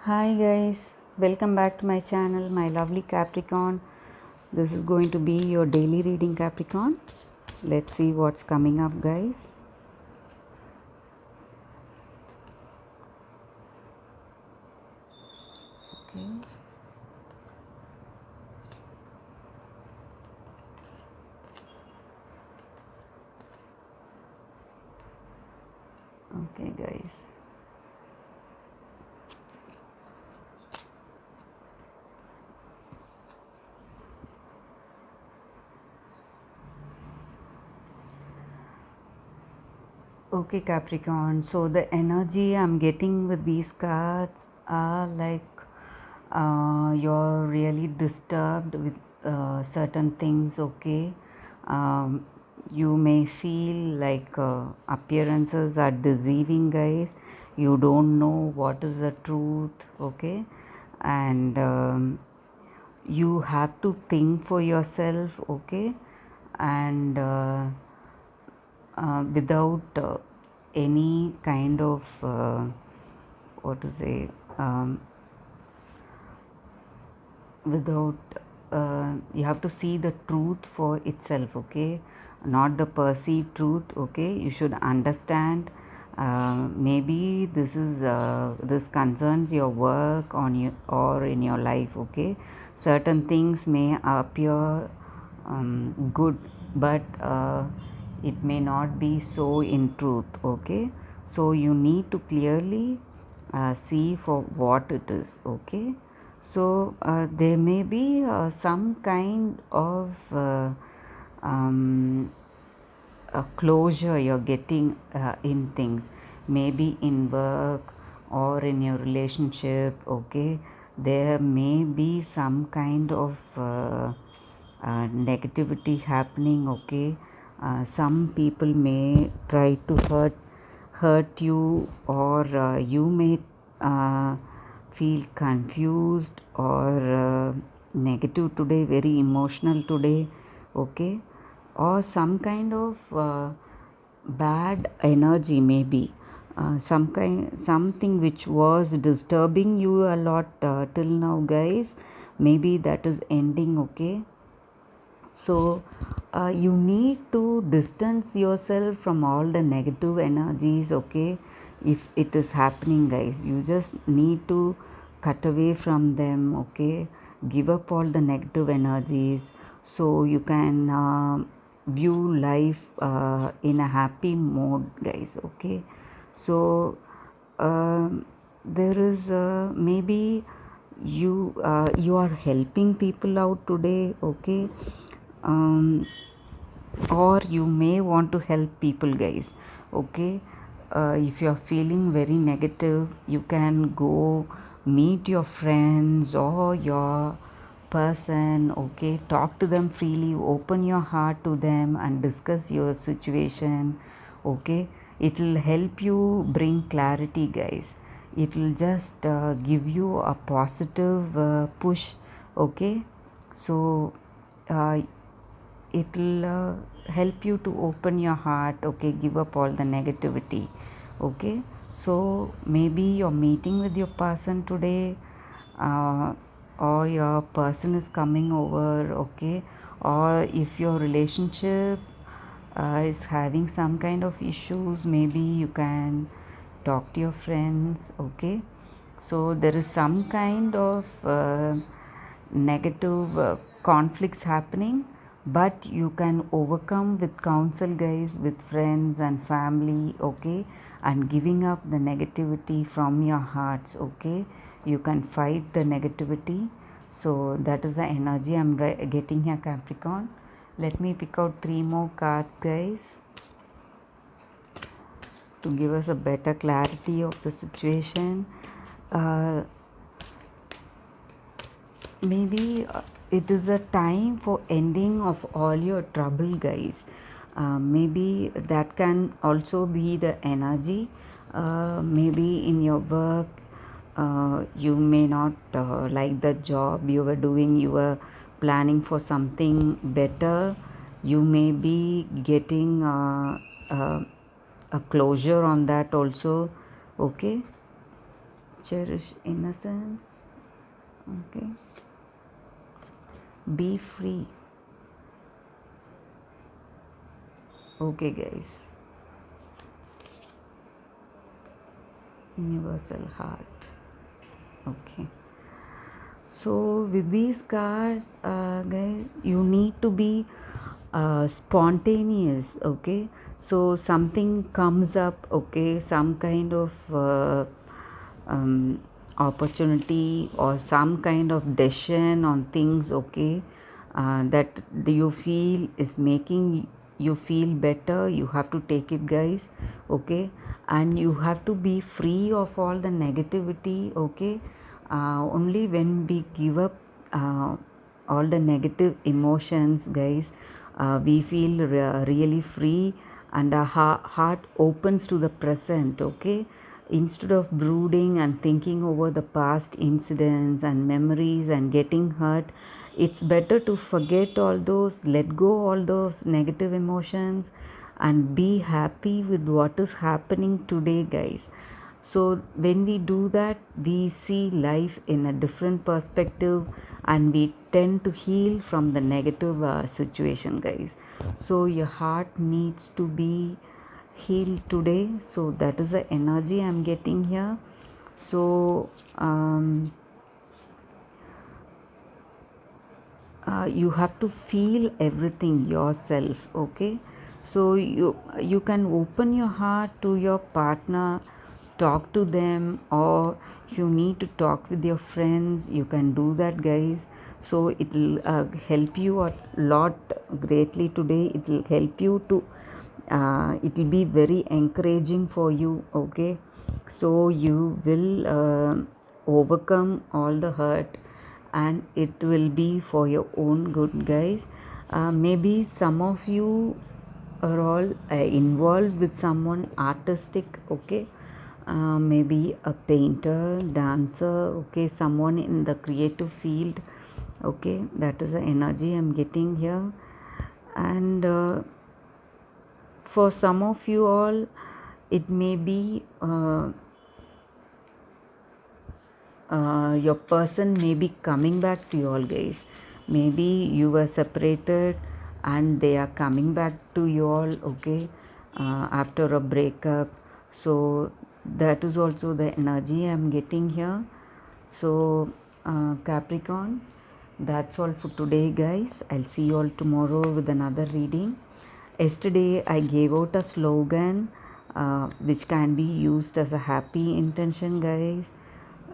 Hi guys, welcome back to my channel, my lovely Capricorn. This is going to be your daily reading, Capricorn. Let's see what's coming up, guys. Okay. Okay, guys. Okay, Capricorn. So the energy I'm getting with these cards are like you're really disturbed with certain things. Okay, you may feel like appearances are deceiving, guys. You don't know what is the truth. Okay, and you have to think for yourself. Okay, and without any kind of what to say without you have to see the truth for itself. Okay, not the perceived truth. Okay, you should understand. Maybe this concerns your work on you or in your life. Okay, certain things may appear good, but it may not be so in truth. Okay, so you need to clearly see for what it is. Okay, so there may be some kind of a closure you're getting in things, maybe in work or in your relationship. Okay, there may be some kind of negativity happening. Okay, some people may try to hurt you, or you may feel confused or negative today, very emotional today. Okay, or some kind of bad energy, maybe something which was disturbing you a lot till now, guys. Maybe that is ending. Okay, so you need to distance yourself from all the negative energies. Okay, if it is happening, guys, you just need to cut away from them. Okay, give up all the negative energies so you can view life in a happy mode, guys. Okay, so there is maybe you are helping people out today. Okay, um, or you may want to help people, guys. Okay, if you are feeling very negative, you can go meet your friends or your person. Okay, talk to them freely, open your heart to them and discuss your situation. Okay, it will help you bring clarity, guys. It will just give you a positive push. Okay, so uh, it will help you to open your heart. Okay, give up all the negativity. Okay, so maybe you're meeting with your person today, or your person is coming over. Okay, or if your relationship is having some kind of issues, maybe you can talk to your friends. Okay, so there is some kind of negative conflicts happening, but you can overcome with counsel, guys, with friends and family. Okay, and giving up the negativity from your hearts. Okay, you can fight the negativity. So that is the energy I'm getting here, Capricorn. Let me pick out 3 more cards, guys, to give us a better clarity of the situation. uh, Maybe it is a time for ending of all your trouble, guys. Maybe that can also be the energy. Maybe in your work, you may not like the job you were doing. You were planning for something better. You may be getting a closure on that also. Okay, cherish innocence. Okay, be free. Okay guys, universal heart. Okay, so with these cards, guys, you need to be spontaneous. Okay, so something comes up, okay, some kind of um, opportunity or some kind of decision on things, okay, that you feel is making you feel better, you have to take it guys. Okay, and you have to be free of all the negativity. Okay, only when we give up all the negative emotions guys, we feel really free, and our heart opens to the present. Okay, instead of brooding and thinking over the past incidents and memories and getting hurt, it's better to forget all those, let go all those negative emotions, and be happy with what is happening today guys. So when we do that, we see life in a different perspective, and we tend to heal from the negative situation guys. So your heart needs to be healed today. So that is the energy I'm getting here. So you have to feel everything yourself. Okay, so you can open your heart to your partner, talk to them, or if you need to talk with your friends, you can do that guys. So it will help you a lot greatly today. It will help you to it will be very encouraging for you. Okay, so you will overcome all the hurt, and it will be for your own good guys. Maybe some of you are all involved with someone artistic. Okay, maybe a painter, dancer, okay, someone in the creative field. Okay, that is the energy I'm getting here. And for some of you all, it may be your person may be coming back to you all guys. Maybe you were separated and they are coming back to you all. Okay, after a breakup. So that is also the energy I'm getting here. So Capricorn, that's all for today guys. I'll see you all tomorrow with another reading. Yesterday I gave out a slogan which can be used as a happy intention guys.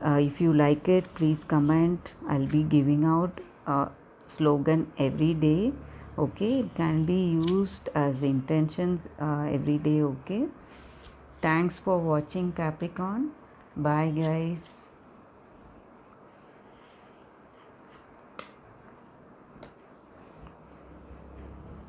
If you like it, please comment. I'll be giving out a slogan every day. Okay, it can be used as intentions every day. Okay, thanks for watching Capricorn. Bye guys.